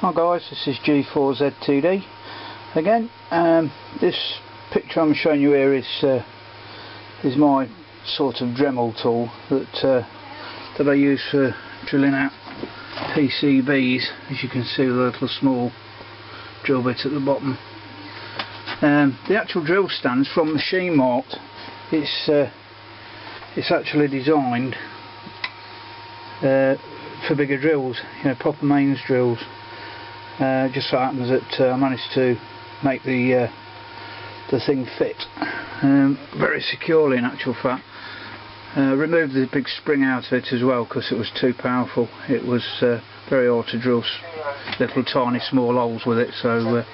Hi guys, this is G4Z2D again. This picture I'm showing you here is my sort of Dremel tool that I use for drilling out PCBs. As you can see, the little small drill bit at the bottom. The actual drill stands from machine marked. It's actually designed for bigger drills, proper mains drills. Just so happens that I managed to make the thing fit very securely, in actual fact. Removed the big spring out of it as well because it was too powerful. It was very hard to drill little tiny small holes with it, so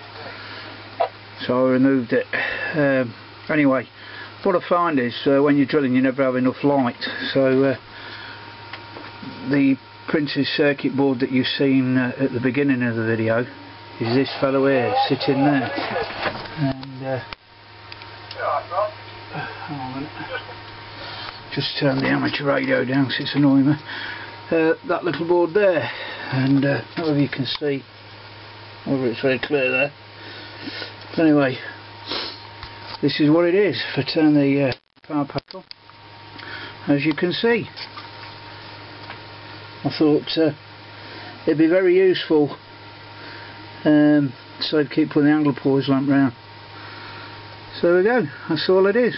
I removed it. Anyway, what I find is when you're drilling you never have enough light, so the printed circuit board that you've seen at the beginning of the video is this fellow here sitting there, and just turn the amateur radio down because it's annoying me. That little board there, and I don't know if you can see whether it's very clear there, but anyway, this is what it is. If I turn the power pack on, as you can see, I thought it'd be very useful, so I'd keep putting the angle poise lamp round. So there we go, that's all it is.